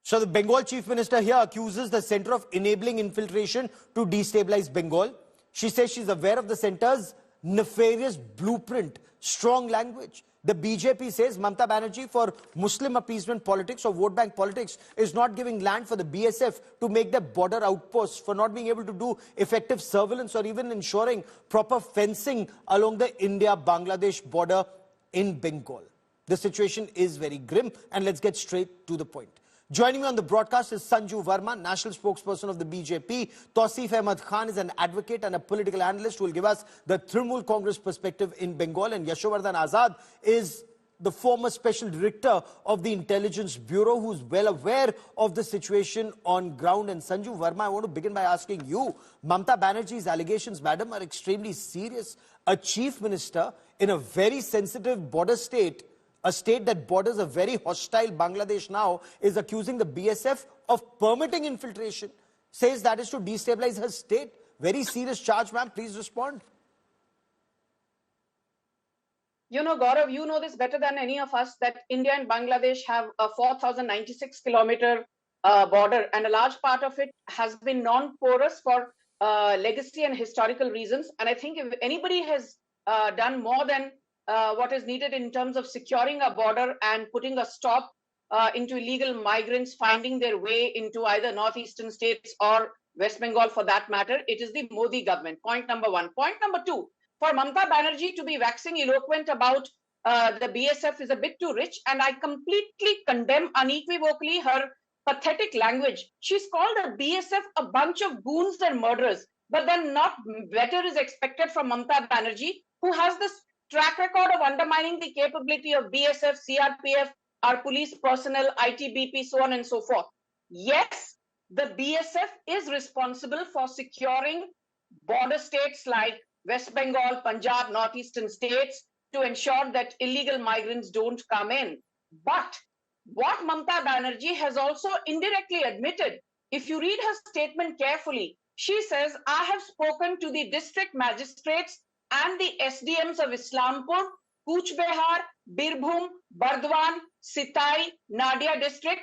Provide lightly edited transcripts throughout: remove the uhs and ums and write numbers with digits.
So the Bengal Chief Minister here accuses the Centre of enabling infiltration to destabilize Bengal. She says she's aware of the Centre's nefarious blueprint, strong language. The BJP says Mamata Banerjee for Muslim appeasement politics or vote bank politics is not giving land for the BSF to make their border outposts, for not being able to do effective surveillance or even ensuring proper fencing along the India-Bangladesh border in Bengal. The situation is very grim, and let's get straight to the point. Joining me on the broadcast is Sanju Verma, national spokesperson of the BJP. Tausif Ahmed Khan is an advocate and a political analyst who will give us the Trinamool Congress perspective in Bengal. And Yashovardhan Azad is the former special director of the Intelligence Bureau, who's well aware of the situation on ground. And Sanju Verma, I want to begin by asking you, Mamata Banerjee's allegations, madam, are extremely serious. A chief minister in a very sensitive border state, a state that borders a very hostile Bangladesh now, is accusing the BSF of permitting infiltration. Says that is to destabilize her state. Very serious charge, ma'am. Please respond. You know, Gaurav, you know this better than any of us, that India and Bangladesh have a 4,096-kilometer border, and a large part of it has been non-porous for legacy and historical reasons. And I think if anybody has done more than what is needed in terms of securing a border and putting a stop into illegal migrants finding their way into either northeastern states or West Bengal for that matter, it is the Modi government. Point number one. Point number two, for Mamata Banerjee to be waxing eloquent about the BSF is a bit too rich, and I completely condemn unequivocally her pathetic language. She's called the BSF a bunch of goons and murderers, but then not better is expected from Mamata Banerjee, who has this track record of undermining the capability of BSF, CRPF, our police personnel, ITBP, so on and so forth. Yes, the BSF is responsible for securing border states like West Bengal, Punjab, northeastern states to ensure that illegal migrants don't come in. But what Mamata Banerjee has also indirectly admitted, if you read her statement carefully, she says, I have spoken to the district magistrates and the SDMs of Islampur, Cooch Behar, Birbhum, Bardwan, Sitai, Nadia district,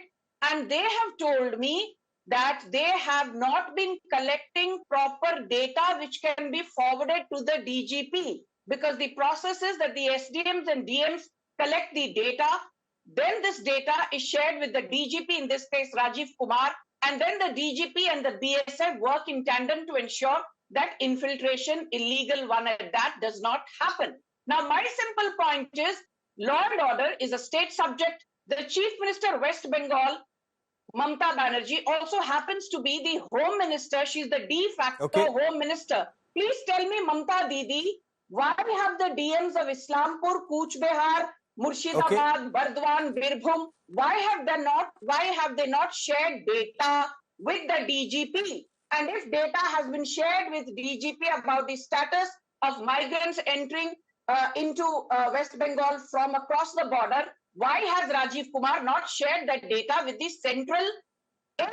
and they have told me that they have not been collecting proper data which can be forwarded to the DGP, because the process is that the SDMs and DMs collect the data, then this data is shared with the DGP, in this case Rajiv Kumar, and then the DGP and the BSF work in tandem to ensure that infiltration, illegal one at that, does not happen. Now, my simple point is, law and order is a state subject. The Chief Minister of West Bengal, Mamata Banerjee, also happens to be the Home Minister. She's the de facto Home Minister. Please tell me, Mamata Didi, why have the DMs of Islampur, Cooch Behar, Murshidabad, Bardwan, Birbhum, why have they not shared data with the DGP? And if data has been shared with DGP about the status of migrants entering into West Bengal from across the border, why has Rajiv Kumar not shared that data with the central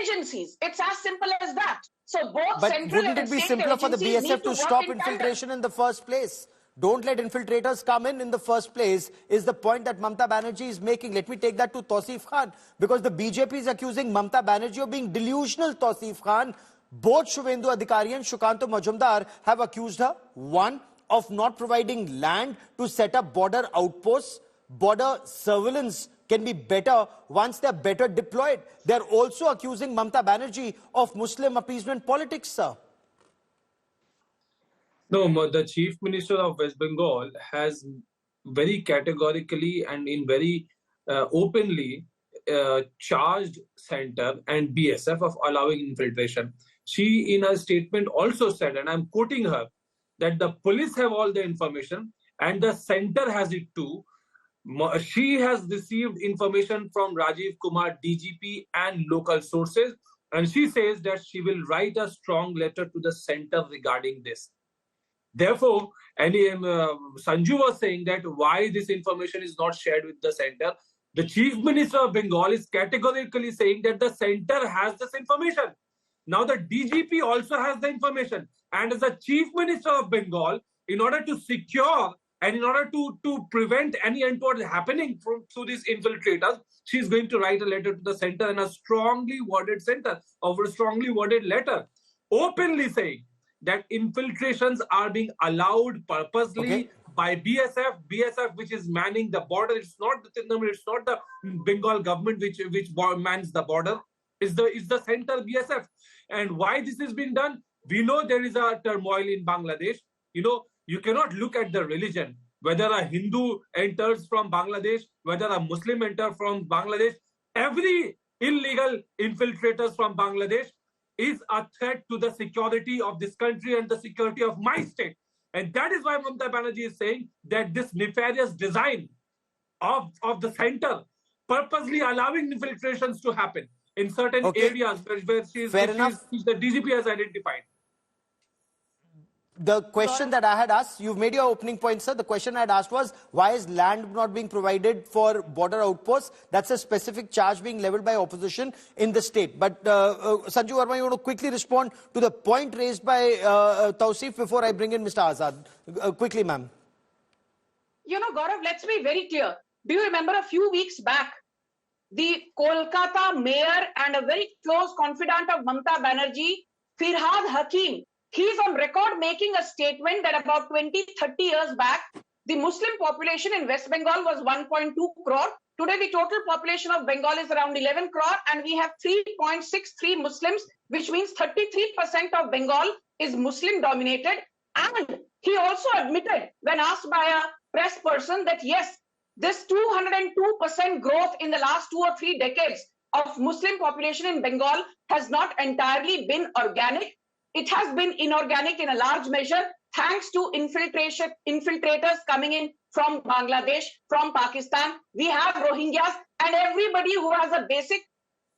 agencies? It's as simple as that. So both central and state agencies need to work in tandem. But wouldn't it be simpler for the BSF to stop infiltration in the first place? Don't let infiltrators come in the first place, is the point that Mamata Banerjee is making. Let me take that to Tausif Khan, because the BJP is accusing Mamata Banerjee of being delusional, Tausif Khan. Both Shubhendu Adhikari and Shukanto Majumdar have accused her, one, of not providing land to set up border outposts. Border surveillance can be better once they're better deployed. They're also accusing Mamata Banerjee of Muslim appeasement politics, sir. No, the Chief Minister of West Bengal has very categorically and in very openly charged Centre and BSF of allowing infiltration. She, in her statement, also said, and I'm quoting her, that the police have all the information and the Centre has it too. She has received information from Rajiv Kumar, DGP and local sources, and she says that she will write a strong letter to the Centre regarding this. Therefore, Sanju was saying that why this information is not shared with the Centre. The Chief Minister of Bengal is categorically saying that the Centre has this information. Now the DGP also has the information. And as the Chief Minister of Bengal, in order to secure And in order to prevent any untoward happening through these infiltrators, she's going to write a letter to the center, and a strongly worded letter, openly saying that infiltrations are being allowed purposely by BSF, which is manning the border. It's not the Trindamal, it's not the Bengal government which mans the border. It's the center BSF. And why this has been done? We know there is a turmoil in Bangladesh. You cannot look at the religion, whether a Hindu enters from Bangladesh, whether a Muslim enters from Bangladesh. Every illegal infiltrators from Bangladesh is a threat to the security of this country and the security of my state. And that is why Mamata Banerjee is saying that this nefarious design of the center, purposely allowing infiltrations to happen in certain areas where the DGP has identified. The question that I had asked, you've made your opening point, sir. The question I had asked was, why is land not being provided for border outposts? That's a specific charge being leveled by opposition in the state. But Sanju Verma, you want to quickly respond to the point raised by Tausif before I bring in Mr. Azad? Quickly, ma'am. Gaurav, let's be very clear. Do you remember a few weeks back, the Kolkata mayor and a very close confidant of Mamata Banerjee, Firhad Hakim, he's on record making a statement that about 20, 30 years back, the Muslim population in West Bengal was 1.2 crore. Today, the total population of Bengal is around 11 crore, and we have 3.63 Muslims, which means 33% of Bengal is Muslim dominated. And he also admitted, when asked by a press person, that yes, this 202% growth in the last 2 or 3 decades of Muslim population in Bengal has not entirely been organic. It has been inorganic in a large measure, thanks to infiltrators coming in from Bangladesh, from Pakistan. We have Rohingyas, and everybody who has a basic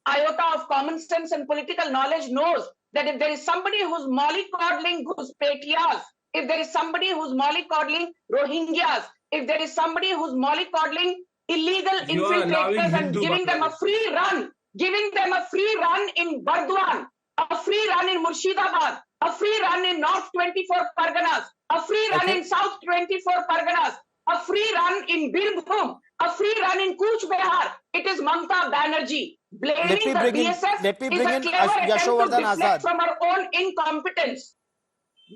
iota of common sense and political knowledge knows that if there is somebody who's mollycoddling Ghuspetiyas, if there is somebody who's mollycoddling Rohingyas, if there is somebody who's mollycoddling illegal infiltrators and giving them a free run in Burdwan, a free run in Murshidabad, a free run in North 24 Parganas, a free run in South 24 Parganas, a free run in Birbhum, a free run in Cooch Behar. It is Mamata Banerjee. Blaming the BSF is a clever attempt to deflect from our own incompetence.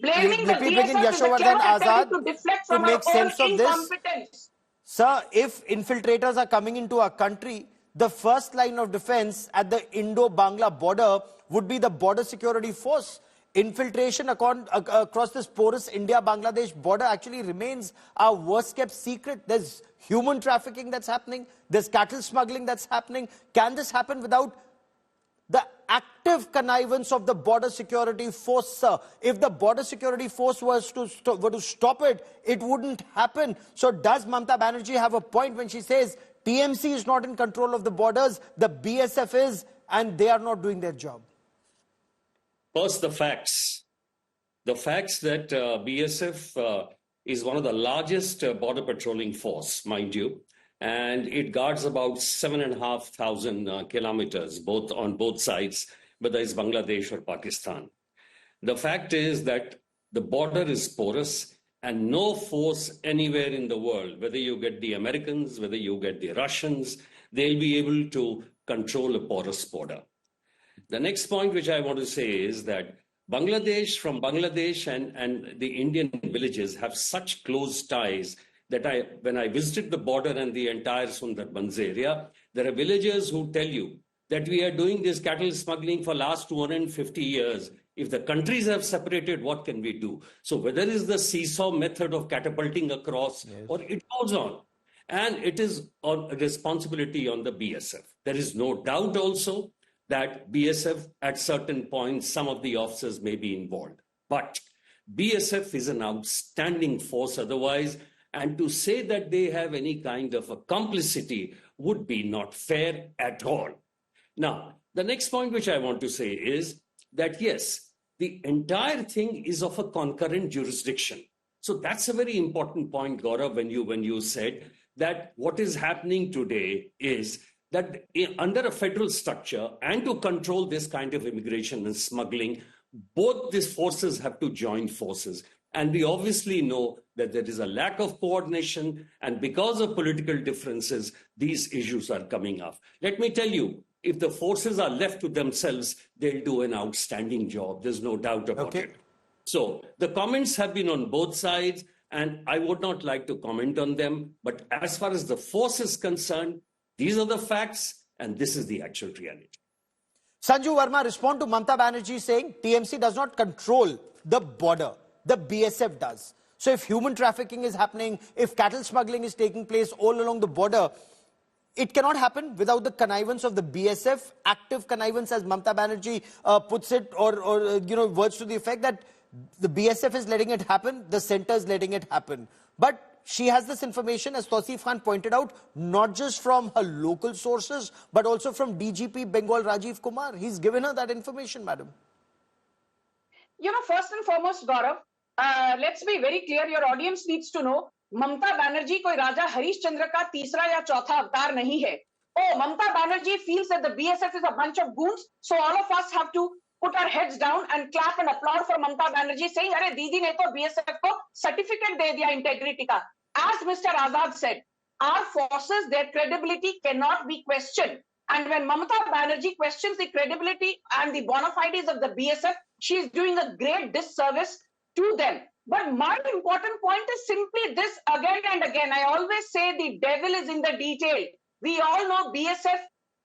Blaming the BSF is a clever attempt to deflect from our own incompetence. Sir, if infiltrators are coming into our country, the first line of defense at the Indo-Bangla border would be the border security force. Infiltration across this porous India-Bangladesh border actually remains our worst kept secret. There's human trafficking that's happening. There's cattle smuggling that's happening. Can this happen without the active connivance of the border security force, sir? If the border security force were to stop it, it wouldn't happen. So does Mamata Banerjee have a point when she says TMC is not in control of the borders, the BSF is, and they are not doing their job? First, the facts. The facts that BSF is one of the largest border patrolling force, mind you, and it guards about 7,500 kilometers, on both sides, whether it's Bangladesh or Pakistan. The fact is that the border is porous, and no force anywhere in the world, whether you get the Americans, whether you get the Russians, they'll be able to control a porous border. The next point which I want to say is that Bangladesh and the Indian villages have such close ties that when I visited the border and the entire Sundarbans area, there are villagers who tell you that we are doing this cattle smuggling for last 250 years. If the countries have separated, what can we do? So whether it's the seesaw method of catapulting across, or it goes on. And it is a responsibility on the BSF. There is no doubt also that BSF, at certain points, some of the officers may be involved. But BSF is an outstanding force otherwise, and to say that they have any kind of a complicity would be not fair at all. Now, the next point which I want to say is that, yes, the entire thing is of a concurrent jurisdiction. So that's a very important point, Gaurav, when you said that what is happening today is that under a federal structure and to control this kind of immigration and smuggling, both these forces have to join forces. And we obviously know that there is a lack of coordination, and because of political differences, these issues are coming up. Let me tell you, if the forces are left to themselves, they'll do an outstanding job. There's no doubt about it. So the comments have been on both sides, and I would not like to comment on them. But as far as the force is concerned, these are the facts, and this is the actual reality. Sanju Verma respond to Mamata Banerjee saying TMC does not control the border. The BSF does. So if human trafficking is happening, if cattle smuggling is taking place all along the border, it cannot happen without the connivance of the BSF, active connivance as Mamata Banerjee puts it, or words to the effect that the BSF is letting it happen, the centre is letting it happen. But she has this information, as Tausif Khan pointed out, not just from her local sources, but also from DGP Bengal Rajiv Kumar. He's given her that information, madam. First and foremost, Gaurav, let's be very clear. Your audience needs to know, Mamata Banerjee कोई राजा हरिश्चंद्र का तीसरा या चौथा अवतार नहीं है. Oh, Mamata Banerjee feels that the BSF is a bunch of goons, so all of us have to put our heads down and clap and applaud for Mamata Banerjee, saying, "अरे दीदी ने तो BSF को certificate दे दिया integrity का." As Mr. Azad said, our forces, their credibility cannot be questioned. And when Mamata Banerjee questions the credibility and the bona fides of the BSF, she is doing a great disservice to them. But my important point is simply this again and again. I always say the devil is in the detail. We all know BSF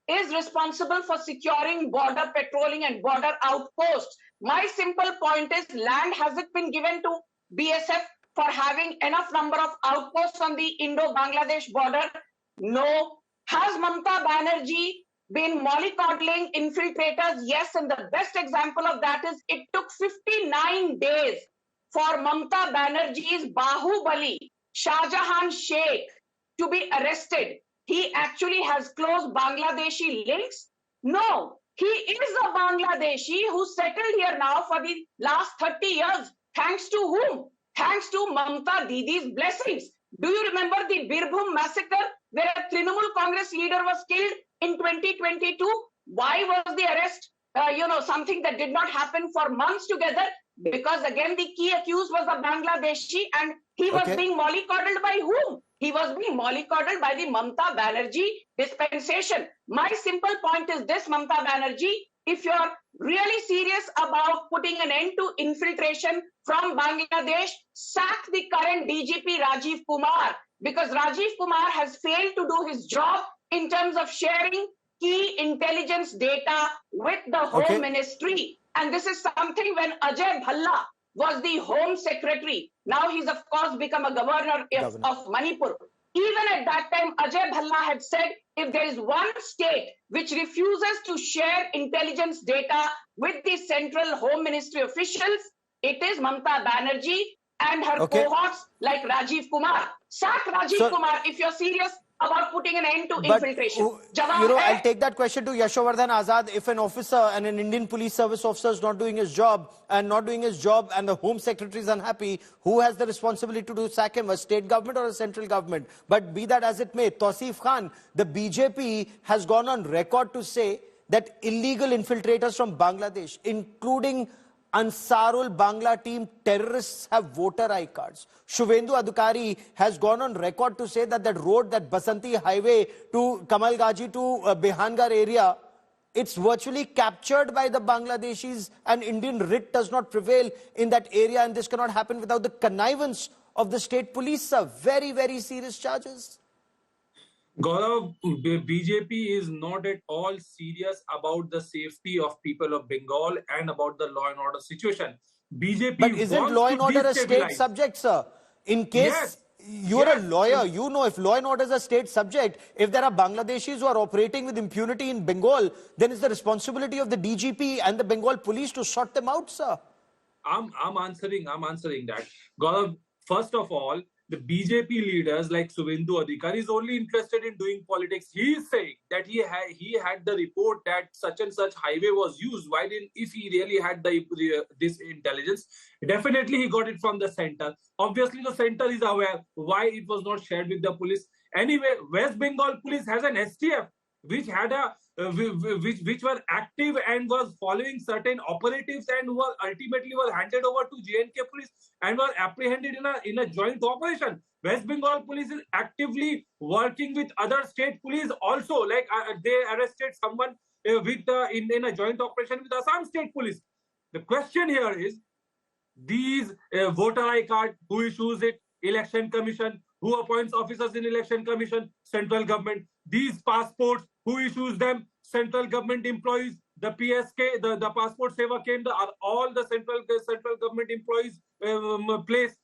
is responsible for securing border patrolling and border outposts. My simple point is, land hasn't been given to BSF for having enough number of outposts on the Indo-Bangladesh border? No. Has Mamata Banerjee been mollycoddling infiltrators? Yes, and the best example of that is it took 59 days for Mamata Banerjee's Bahubali, Shahjahan Sheikh, to be arrested. He actually has close Bangladeshi links? No, he is a Bangladeshi who settled here now for the last 30 years. Thanks to whom? Thanks to Mamata Didi's blessings. Do you remember the Birbhum massacre where a Trinamool Congress leader was killed in 2022? Why was the arrest, something that did not happen for months together? Because again, the key accused was a Bangladeshi, and he was being mollycoddled by whom? He was being mollycoddled by the Mamata Banerjee dispensation. My simple point is this, Mamata Banerjee, if you're really serious about putting an end to infiltration from Bangladesh, sack the current DGP Rajiv Kumar, because Rajiv Kumar has failed to do his job in terms of sharing key intelligence data with the Home Ministry. And this is something when Ajay Bhalla was the Home Secretary. Now he's, of course, become a governor of Manipur. Even at that time, Ajay Bhalla had said, if there is one state which refuses to share intelligence data with the Central Home Ministry officials, it is Mamata Banerjee and her cohorts like Rajiv Kumar. Sack Rajiv Kumar if you're serious about putting an end to infiltration. I'll take that question to Yashovardhan Azad. If an officer and an Indian police service officer is not doing his job and the Home Secretary is unhappy, who has the responsibility to sack him, a state government or a central government? But be that as it may, Tausif Khan, the BJP has gone on record to say that illegal infiltrators from Bangladesh, including Ansarul Bangla team terrorists, have voter I cards. Shuvendu Adhikari has gone on record to say that road, that Basanti highway to Kamalgaji to Behangar area, it's virtually captured by the Bangladeshis, and Indian writ does not prevail in that area, and this cannot happen without the connivance of the state police, sir. Very, very serious charges. Gaurav, BJP is not at all serious about the safety of people of Bengal and about the law and order situation. BJP But isn't law and order a state subject, sir? In case you're a lawyer, you know if law and order is a state subject, if there are Bangladeshis who are operating with impunity in Bengal, then it's the responsibility of the DGP and the Bengal police to sort them out, sir. I'm answering that. Gaurav, first of all, the BJP leaders like Suvendu Adhikari is only interested in doing politics. He is saying that he had the report that such and such highway was used. Why didn't, if he really had this intelligence, definitely he got it from the center. Obviously, the center is aware why it was not shared with the police. Anyway, West Bengal police has an STF which had a which were active and was following certain operatives and who were ultimately handed over to J&K police and were apprehended in a joint operation. West Bengal police is actively working with other state police also. Like they arrested someone in a joint operation with Assam State Police. The question here is, these voter ID card, who issues it? Election Commission. Who appoints officers in Election Commission? Central government. These passports, who issues them? Central government employees. The PSK, the Passport Seva Kendra, are all the central government employees place.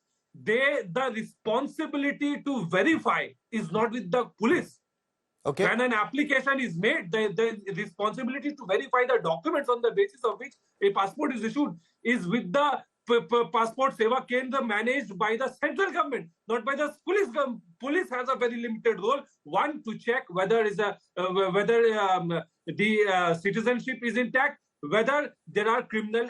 The responsibility to verify is not with the police. Okay. When an application is made, the responsibility to verify the documents on the basis of which a passport is issued is with the Passport Seva Kendra managed by the central government, not by the police. Police has a very limited role. One, to check whether the citizenship is intact, whether there are criminal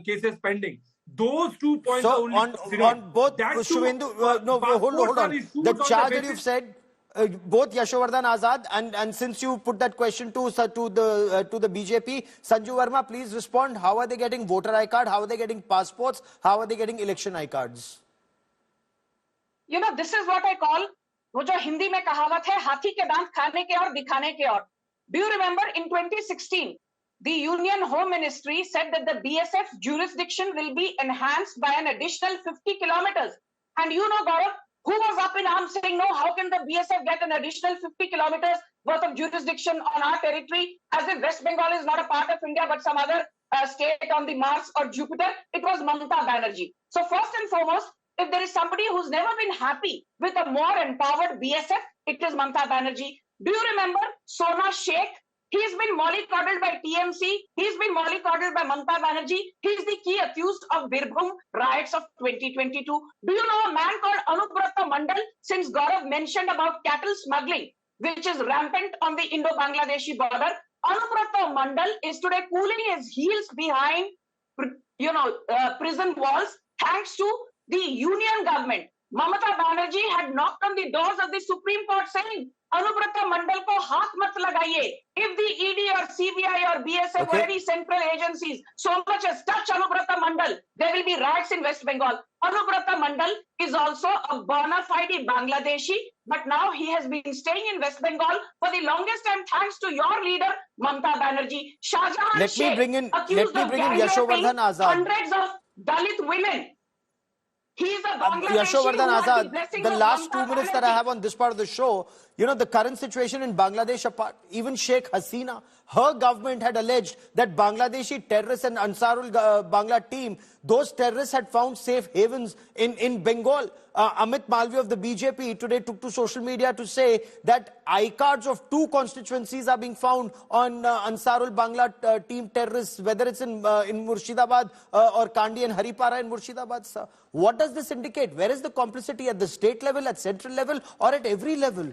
cases pending. Those 2 points are only on both, Shubhendu, hold on. The charge that you've said, both Yashovardhan Azad and since you put that question to the BJP, Sanju Verma, please respond. How are they getting voter ID card? How are they getting passports? How are they getting election ID cards? You know, this is what I call, वो जो हिंदी में कहावत है, हाथी के दांत खाने के और दिखाने के और. Do you remember in 2016, the Union Home Ministry said that the BSF jurisdiction will be enhanced by an additional 50 kilometers. And you know, Gaurav, who was up in arms saying, no, how can the BSF get an additional 50 kilometers worth of jurisdiction on our territory, as if West Bengal is not a part of India but some other state on the Mars or Jupiter? It was Mamata Banerjee. So first and foremost, if there is somebody who's never been happy with a more empowered BSF, it is Mamata Banerjee. Do you remember Sona Sheikh? He's been mollycoddled by TMC. He's been mollycoddled by Mamata Banerjee. He's the key accused of Birbhum riots of 2022. Do you know a man called Anubrata Mandal? Since Gaurav mentioned about cattle smuggling, which is rampant on the Indo-Bangladeshi border, Anubrata Mandal is today cooling his heels behind, prison walls, thanks to the union government. Mamata Banerjee had knocked on the doors of the Supreme Court saying, Anubrata Mandal ko haath mat lagaiye. If the ED or CBI or BSF or any central agencies so much as touch Anubrata Mandal, there will be riots in West Bengal. Anubrata Mandal is also a bona fide Bangladeshi, but now he has been staying in West Bengal for the longest time thanks to your leader, Mamata Banerjee. Shah Jahan Sheikh accused of Yashovardhan Azad. Hundreds of Dalit women. He's a Yashovardhan Azad, the last 2 minutes that I have on this part of the show, you know, the current situation in Bangladesh apart, even Sheikh Hasina, her government had alleged that Bangladeshi terrorists and Ansarul Bangla team, those terrorists had found safe havens in Bengal. Amit Malviya of the BJP today took to social media to say that ID cards of 2 constituencies are being found on Ansarul Bangla team terrorists, whether it's in Murshidabad or Kandi and Haripara in Murshidabad. Sir. What does this indicate? Where is the complicity, at the state level, at central level, or at every level?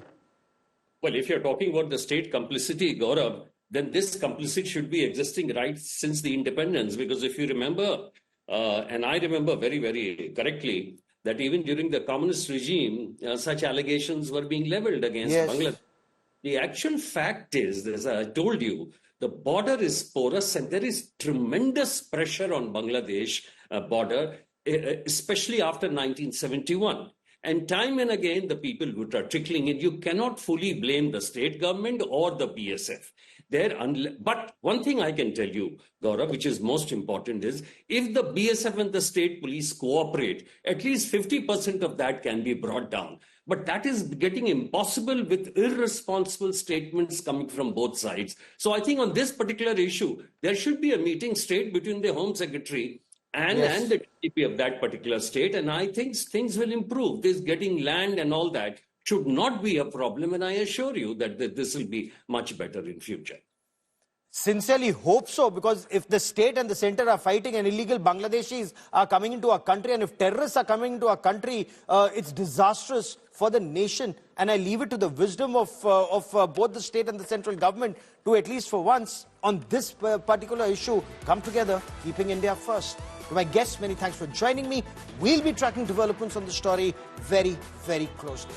Well, if you're talking about the state complicity, Gaurav, then this complicity should be existing right since the independence. Because if you remember, and I remember very, very correctly, that even during the communist regime, such allegations were being leveled against Bangladesh. The actual fact is, as I told you, the border is porous and there is tremendous pressure on Bangladesh border, especially after 1971. And time and again, the people who are trickling in, you cannot fully blame the state government or the BSF. But one thing I can tell you, Gaurav, which is most important is, if the BSF and the state police cooperate, at least 50% of that can be brought down. But that is getting impossible with irresponsible statements coming from both sides. So I think on this particular issue, there should be a meeting straight between the Home Secretary and the DP of that particular state. And I think things will improve. This getting land and all that should not be a problem. And I assure you that this will be much better in future. Sincerely hope so, because if the state and the center are fighting and illegal Bangladeshis are coming into our country, and if terrorists are coming into our country, it's disastrous for the nation. And I leave it to the wisdom of both the state and the central government to, at least for once, on this particular issue, come together, keeping India first. To my guests, many thanks for joining me. We'll be tracking developments on the story very, very closely.